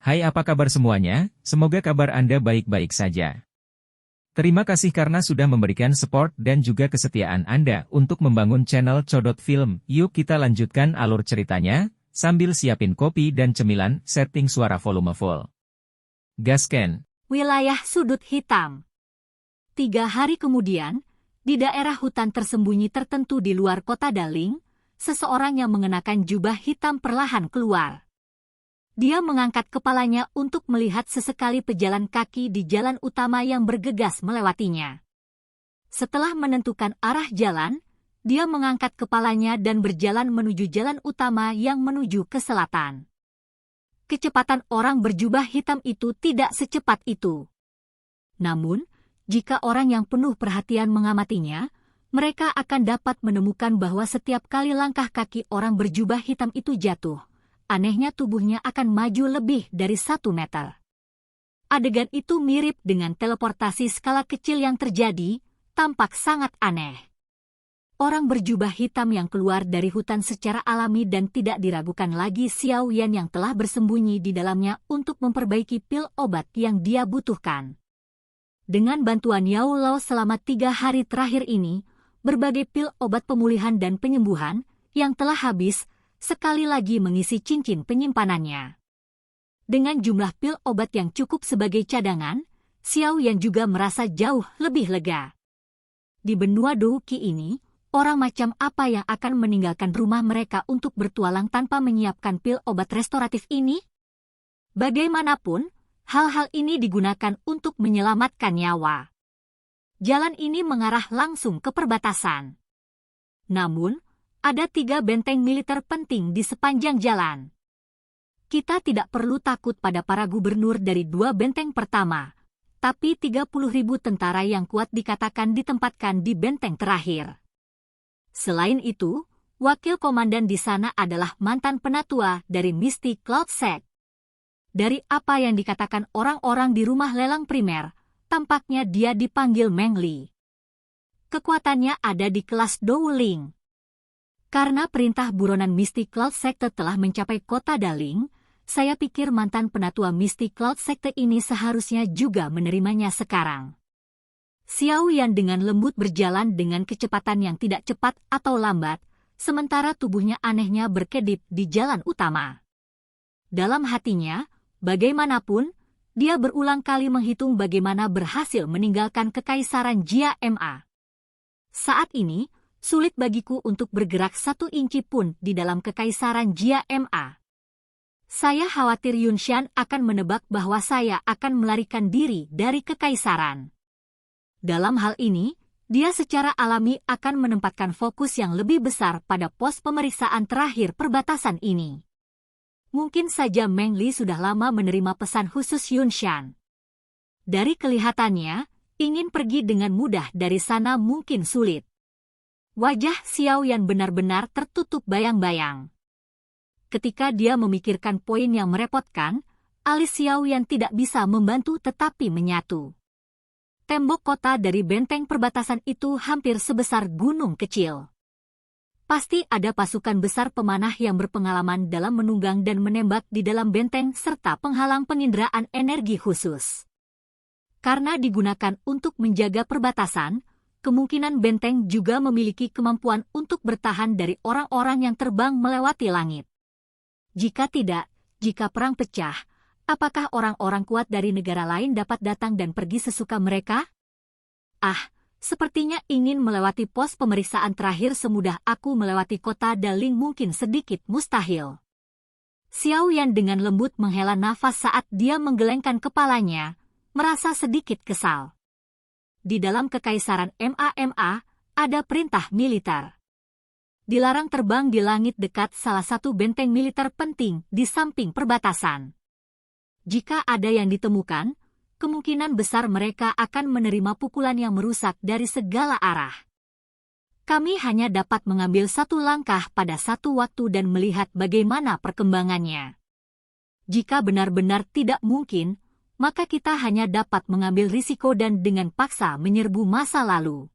Hai, apa kabar semuanya? Semoga kabar Anda baik-baik saja. Terima kasih karena sudah memberikan support dan juga kesetiaan Anda untuk membangun channel Codot Film. Yuk kita lanjutkan alur ceritanya, sambil siapin kopi dan cemilan, setting suara volume full. Gasken. Wilayah Sudut Hitam. 3 hari kemudian, di daerah hutan tersembunyi tertentu di luar kota Daling, seseorang yang mengenakan jubah hitam perlahan keluar. Dia mengangkat kepalanya untuk melihat sesekali pejalan kaki di jalan utama yang bergegas melewatinya. Setelah menentukan arah jalan, dia mengangkat kepalanya dan berjalan menuju jalan utama yang menuju ke selatan. Kecepatan orang berjubah hitam itu tidak secepat itu. Namun, jika orang yang penuh perhatian mengamatinya, mereka akan dapat menemukan bahwa setiap kali langkah kaki orang berjubah hitam itu jatuh, anehnya tubuhnya akan maju lebih dari 1 meter. Adegan itu mirip dengan teleportasi skala kecil yang terjadi, tampak sangat aneh. Orang berjubah hitam yang keluar dari hutan secara alami dan tidak diragukan lagi Xiao Yan yang telah bersembunyi di dalamnya untuk memperbaiki pil obat yang dia butuhkan. Dengan bantuan Yao Lao selama 3 hari terakhir ini, berbagai pil obat pemulihan dan penyembuhan yang telah habis, sekali lagi mengisi cincin penyimpanannya. Dengan jumlah pil obat yang cukup sebagai cadangan, Xiao Yan juga merasa jauh lebih lega. Di benua Douqi ini, orang macam apa yang akan meninggalkan rumah mereka untuk bertualang tanpa menyiapkan pil obat restoratif ini? Bagaimanapun, hal-hal ini digunakan untuk menyelamatkan nyawa. Jalan ini mengarah langsung ke perbatasan. Namun, ada 3 benteng militer penting di sepanjang jalan. Kita tidak perlu takut pada para gubernur dari 2 benteng pertama, tapi 30.000 tentara yang kuat dikatakan ditempatkan di benteng terakhir. Selain itu, wakil komandan di sana adalah mantan penatua dari Misty Cloud Sect. Dari apa yang dikatakan orang-orang di rumah lelang primer, tampaknya dia dipanggil Meng Li. Kekuatannya ada di kelas Douling. Karena perintah buronan Misty Cloud Sector telah mencapai kota Daling, saya pikir mantan penatua Misty Cloud Sector ini seharusnya juga menerimanya sekarang. Xiao Yan dengan lembut berjalan dengan kecepatan yang tidak cepat atau lambat, sementara tubuhnya anehnya berkedip di jalan utama. Dalam hatinya, bagaimanapun, dia berulang kali menghitung bagaimana berhasil meninggalkan kekaisaran Jia Ma. Saat ini, sulit bagiku untuk bergerak 1 inci pun di dalam kekaisaran Jia Ma. Saya khawatir Yunshan akan menebak bahwa saya akan melarikan diri dari kekaisaran. Dalam hal ini, dia secara alami akan menempatkan fokus yang lebih besar pada pos pemeriksaan terakhir perbatasan ini. Mungkin saja Meng Li sudah lama menerima pesan khusus Yunshan. Dari kelihatannya, ingin pergi dengan mudah dari sana mungkin sulit. Wajah Xiao Yan benar-benar tertutup bayang-bayang. Ketika dia memikirkan poin yang merepotkan, alis Xiao Yan tidak bisa membantu tetapi menyatu. Tembok kota dari benteng perbatasan itu hampir sebesar gunung kecil. Pasti ada pasukan besar pemanah yang berpengalaman dalam menunggang dan menembak di dalam benteng serta penghalang penginderaan energi khusus. Karena digunakan untuk menjaga perbatasan, kemungkinan benteng juga memiliki kemampuan untuk bertahan dari orang-orang yang terbang melewati langit. Jika tidak, jika perang pecah, apakah orang-orang kuat dari negara lain dapat datang dan pergi sesuka mereka? Sepertinya ingin melewati pos pemeriksaan terakhir semudah aku melewati kota Daling mungkin sedikit mustahil. Xiao Yan dengan lembut menghela nafas saat dia menggelengkan kepalanya, merasa sedikit kesal. Di dalam kekaisaran Ma, ada perintah militer. Dilarang terbang di langit dekat salah satu benteng militer penting di samping perbatasan. Jika ada yang ditemukan, kemungkinan besar mereka akan menerima pukulan yang merusak dari segala arah. Kami hanya dapat mengambil 1 langkah pada 1 waktu dan melihat bagaimana perkembangannya. Jika benar-benar tidak mungkin, maka kita hanya dapat mengambil risiko dan dengan paksa menyerbu masa lalu.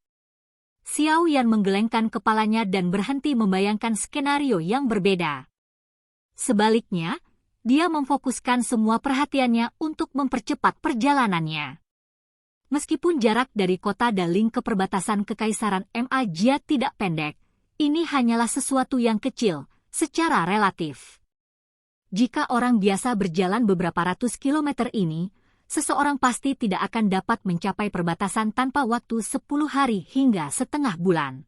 Xiao Yan menggelengkan kepalanya dan berhenti membayangkan skenario yang berbeda. Sebaliknya, dia memfokuskan semua perhatiannya untuk mempercepat perjalanannya. Meskipun jarak dari kota Daling ke perbatasan Kekaisaran Majia tidak pendek, ini hanyalah sesuatu yang kecil secara relatif. Jika orang biasa berjalan beberapa ratus kilometer ini, seseorang pasti tidak akan dapat mencapai perbatasan tanpa waktu 10 hari hingga setengah bulan.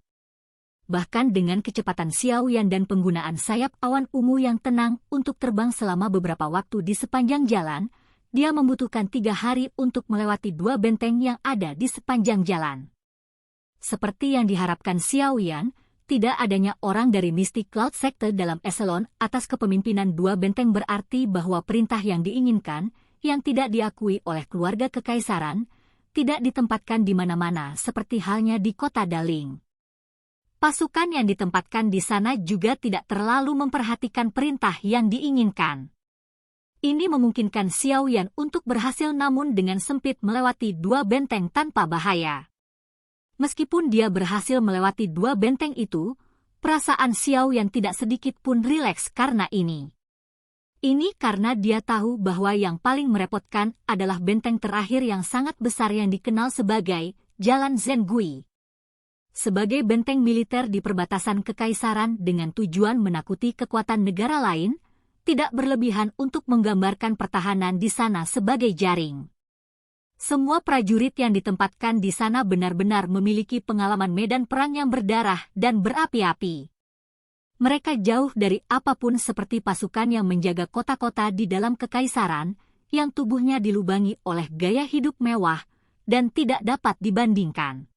Bahkan dengan kecepatan Xiaoyan dan penggunaan sayap awan ungu yang tenang untuk terbang selama beberapa waktu di sepanjang jalan, dia membutuhkan 3 hari untuk melewati 2 benteng yang ada di sepanjang jalan. Seperti yang diharapkan Xiaoyan, tidak adanya orang dari Mystic Cloud Sector dalam eselon atas kepemimpinan 2 benteng berarti bahwa perintah yang diinginkan, yang tidak diakui oleh keluarga kekaisaran, tidak ditempatkan di mana-mana seperti halnya di kota Daling. Pasukan yang ditempatkan di sana juga tidak terlalu memperhatikan perintah yang diinginkan. Ini memungkinkan Xiaoyan untuk berhasil namun dengan sempit melewati 2 benteng tanpa bahaya. Meskipun dia berhasil melewati 2 benteng itu, perasaan Xiaoyan tidak sedikit pun rileks karena ini. Ini karena dia tahu bahwa yang paling merepotkan adalah benteng terakhir yang sangat besar yang dikenal sebagai Jalan Zengui. Sebagai benteng militer di perbatasan kekaisaran dengan tujuan menakuti kekuatan negara lain, tidak berlebihan untuk menggambarkan pertahanan di sana sebagai jaring. Semua prajurit yang ditempatkan di sana benar-benar memiliki pengalaman medan perang yang berdarah dan berapi-api. Mereka jauh dari apapun seperti pasukan yang menjaga kota-kota di dalam kekaisaran, yang tubuhnya dilubangi oleh gaya hidup mewah dan tidak dapat dibandingkan.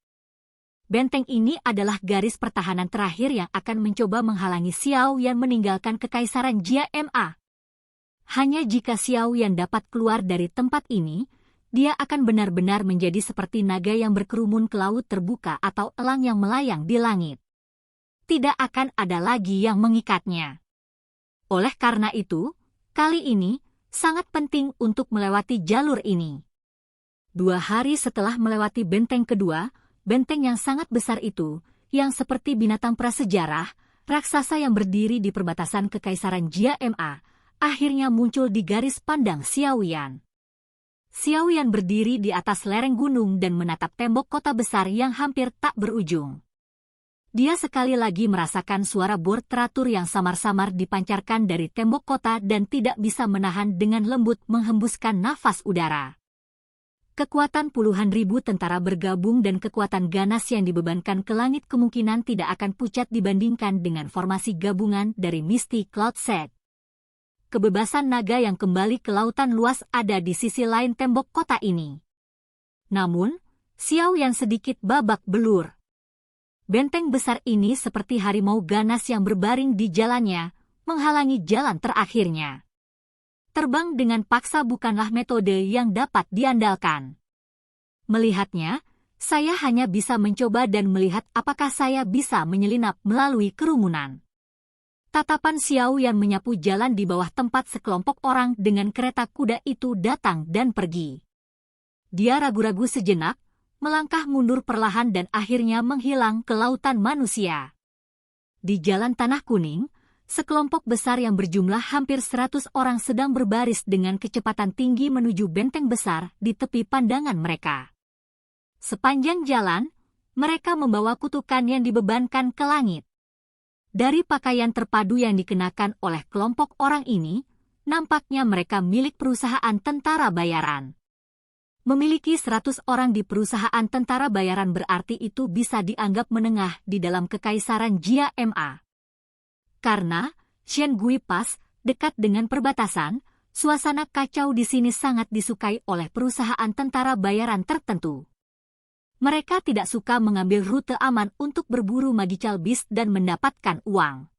Benteng ini adalah garis pertahanan terakhir yang akan mencoba menghalangi Xiaoyan meninggalkan Kekaisaran Jia Ma. Hanya jika Xiaoyan dapat keluar dari tempat ini, dia akan benar-benar menjadi seperti naga yang berkerumun ke laut terbuka atau elang yang melayang di langit. Tidak akan ada lagi yang mengikatnya. Oleh karena itu, kali ini sangat penting untuk melewati jalur ini. 2 hari setelah melewati benteng kedua, benteng yang sangat besar itu, yang seperti binatang prasejarah, raksasa yang berdiri di perbatasan Kekaisaran Jia Ma, akhirnya muncul di garis pandang Xiaoyan. Xiaoyan berdiri di atas lereng gunung dan menatap tembok kota besar yang hampir tak berujung. Dia sekali lagi merasakan suara bor teratur yang samar-samar dipancarkan dari tembok kota dan tidak bisa menahan dengan lembut menghembuskan nafas udara. Kekuatan puluhan ribu tentara bergabung dan kekuatan ganas yang dibebankan ke langit kemungkinan tidak akan pucat dibandingkan dengan formasi gabungan dari Mystic Cloud Set. Kebebasan naga yang kembali ke lautan luas ada di sisi lain tembok kota ini. Namun, Xiaoyan sedikit babak belur. Benteng besar ini seperti harimau ganas yang berbaring di jalannya, menghalangi jalan terakhirnya. Terbang dengan paksa bukanlah metode yang dapat diandalkan. Melihatnya, saya hanya bisa mencoba dan melihat apakah saya bisa menyelinap melalui kerumunan. Tatapan Xiaoyan menyapu jalan di bawah tempat sekelompok orang dengan kereta kuda itu datang dan pergi. Dia ragu-ragu sejenak, melangkah mundur perlahan dan akhirnya menghilang ke lautan manusia. Di jalan tanah kuning, sekelompok besar yang berjumlah hampir 100 orang sedang berbaris dengan kecepatan tinggi menuju benteng besar di tepi pandangan mereka. Sepanjang jalan, mereka membawa kutukan yang dibebankan ke langit. Dari pakaian terpadu yang dikenakan oleh kelompok orang ini, nampaknya mereka milik perusahaan tentara bayaran. Memiliki 100 orang di perusahaan tentara bayaran berarti itu bisa dianggap menengah di dalam Kekaisaran Jia Ma. Karena Xiangui Pass dekat dengan perbatasan, suasana kacau di sini sangat disukai oleh perusahaan tentara bayaran tertentu. Mereka tidak suka mengambil rute aman untuk berburu magical beast dan mendapatkan uang.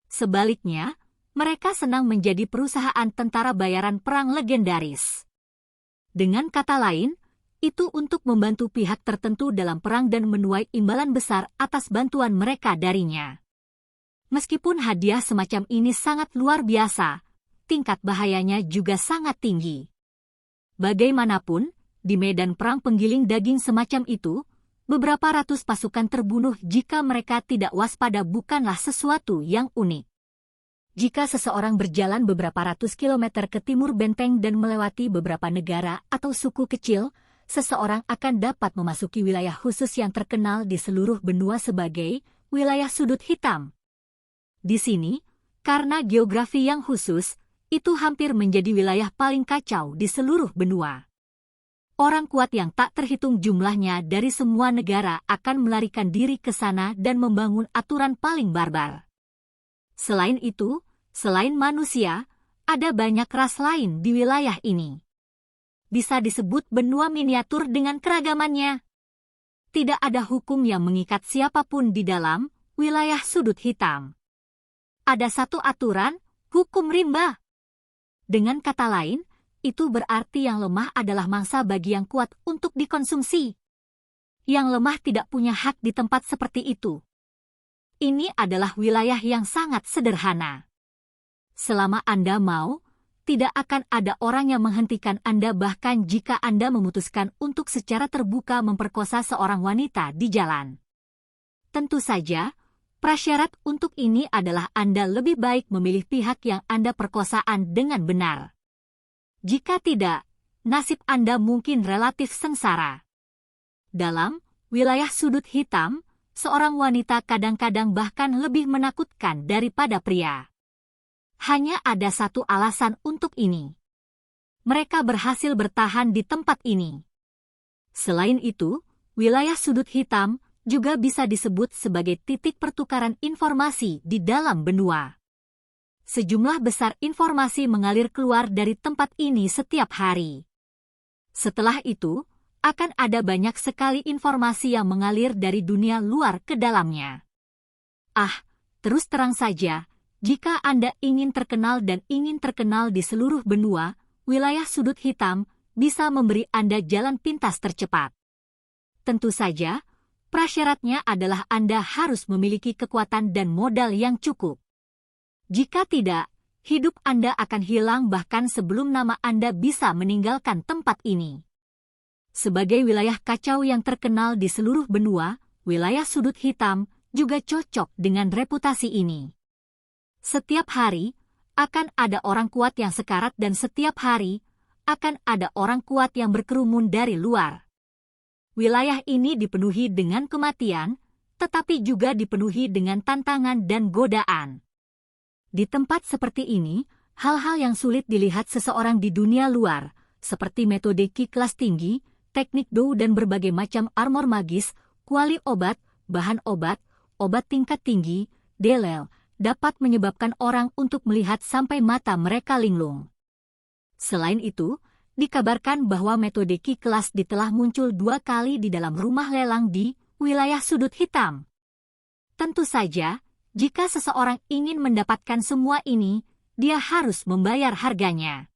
Sebaliknya, mereka senang menjadi perusahaan tentara bayaran perang legendaris. Dengan kata lain, itu untuk membantu pihak tertentu dalam perang dan menuai imbalan besar atas bantuan mereka darinya. Meskipun hadiah semacam ini sangat luar biasa, tingkat bahayanya juga sangat tinggi. Bagaimanapun, di medan perang penggiling daging semacam itu, beberapa ratus pasukan terbunuh jika mereka tidak waspada bukanlah sesuatu yang unik. Jika seseorang berjalan beberapa ratus kilometer ke timur benteng dan melewati beberapa negara atau suku kecil, seseorang akan dapat memasuki wilayah khusus yang terkenal di seluruh benua sebagai wilayah sudut hitam. Di sini, karena geografi yang khusus, itu hampir menjadi wilayah paling kacau di seluruh benua. Orang kuat yang tak terhitung jumlahnya dari semua negara akan melarikan diri ke sana dan membangun aturan paling barbar. Selain itu, selain manusia, ada banyak ras lain di wilayah ini. Bisa disebut benua miniatur dengan keragamannya. Tidak ada hukum yang mengikat siapapun di dalam wilayah sudut hitam. Ada satu aturan, hukum rimba. Dengan kata lain, itu berarti yang lemah adalah mangsa bagi yang kuat untuk dikonsumsi. Yang lemah tidak punya hak di tempat seperti itu. Ini adalah wilayah yang sangat sederhana. Selama Anda mau, tidak akan ada orang yang menghentikan Anda bahkan jika Anda memutuskan untuk secara terbuka memperkosa seorang wanita di jalan. Tentu saja, prasyarat untuk ini adalah Anda lebih baik memilih pihak yang Anda perkosaan dengan benar. Jika tidak, nasib Anda mungkin relatif sengsara. Dalam wilayah sudut hitam, seorang wanita kadang-kadang bahkan lebih menakutkan daripada pria. Hanya ada satu alasan untuk ini. Mereka berhasil bertahan di tempat ini. Selain itu, wilayah sudut hitam juga bisa disebut sebagai titik pertukaran informasi di dalam benua. Sejumlah besar informasi mengalir keluar dari tempat ini setiap hari. Setelah itu, akan ada banyak sekali informasi yang mengalir dari dunia luar ke dalamnya. Terus terang saja, jika Anda ingin terkenal dan ingin terkenal di seluruh benua, wilayah sudut hitam bisa memberi Anda jalan pintas tercepat. Tentu saja, prasyaratnya adalah Anda harus memiliki kekuatan dan modal yang cukup. Jika tidak, hidup Anda akan hilang bahkan sebelum nama Anda bisa meninggalkan tempat ini. Sebagai wilayah kacau yang terkenal di seluruh benua, wilayah sudut hitam juga cocok dengan reputasi ini. Setiap hari, akan ada orang kuat yang sekarat dan setiap hari, akan ada orang kuat yang berkerumun dari luar. Wilayah ini dipenuhi dengan kematian, tetapi juga dipenuhi dengan tantangan dan godaan. Di tempat seperti ini, hal-hal yang sulit dilihat seseorang di dunia luar, seperti metode Ki kelas tinggi, teknik Do dan berbagai macam armor magis, kuali obat, bahan obat, obat tingkat tinggi, delel, dapat menyebabkan orang untuk melihat sampai mata mereka linglung. Selain itu, dikabarkan bahwa metode Ki kelas telah muncul 2 kali di dalam rumah lelang di wilayah sudut hitam. Tentu saja, jika seseorang ingin mendapatkan semua ini, dia harus membayar harganya.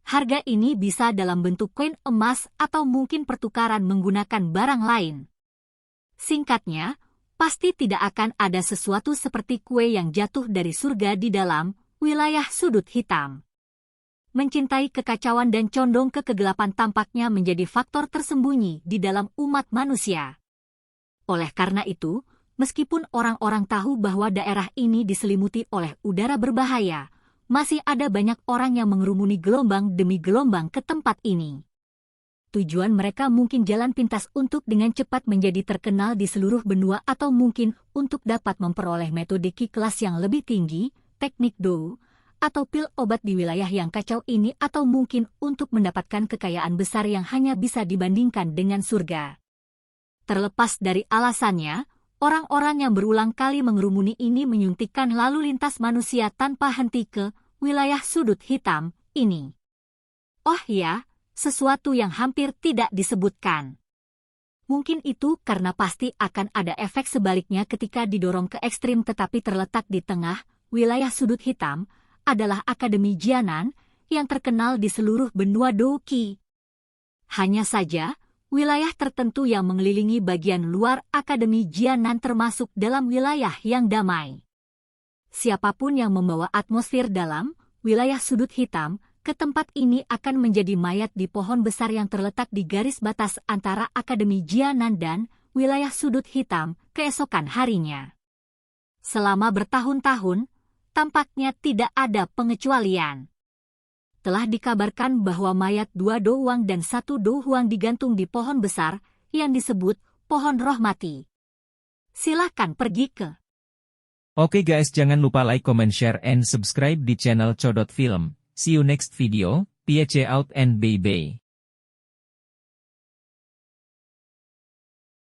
Harga ini bisa dalam bentuk koin emas atau mungkin pertukaran menggunakan barang lain. Singkatnya, pasti tidak akan ada sesuatu seperti kue yang jatuh dari surga di dalam wilayah sudut hitam. Mencintai kekacauan dan condong ke kegelapan tampaknya menjadi faktor tersembunyi di dalam umat manusia. Oleh karena itu, meskipun orang-orang tahu bahwa daerah ini diselimuti oleh udara berbahaya, masih ada banyak orang yang mengerumuni gelombang demi gelombang ke tempat ini. Tujuan mereka mungkin jalan pintas untuk dengan cepat menjadi terkenal di seluruh benua atau mungkin untuk dapat memperoleh metode Ki kelas yang lebih tinggi, teknik Do, atau pil obat di wilayah yang kacau ini atau mungkin untuk mendapatkan kekayaan besar yang hanya bisa dibandingkan dengan surga. Terlepas dari alasannya, orang-orang yang berulang kali mengerumuni ini menyuntikkan lalu lintas manusia tanpa henti ke wilayah sudut hitam ini. Oh ya, sesuatu yang hampir tidak disebutkan. Mungkin itu karena pasti akan ada efek sebaliknya ketika didorong ke ekstrim tetapi terletak di tengah wilayah sudut hitam adalah Akademi Jianan yang terkenal di seluruh benua Douqi. Hanya saja, wilayah tertentu yang mengelilingi bagian luar Akademi Jianan termasuk dalam wilayah yang damai. Siapapun yang membawa atmosfer dalam wilayah sudut hitam ke tempat ini akan menjadi mayat di pohon besar yang terletak di garis batas antara Akademi Jianan dan wilayah sudut hitam keesokan harinya. Selama bertahun-tahun, tampaknya tidak ada pengecualian. Telah dikabarkan bahwa mayat 2 Do Huang dan 1 Do Huang digantung di pohon besar yang disebut pohon roh mati. Silahkan pergi ke. Oke guys, jangan lupa like, comment, share, and subscribe di channel Codot Film. See you next video, peace out and bye-bye.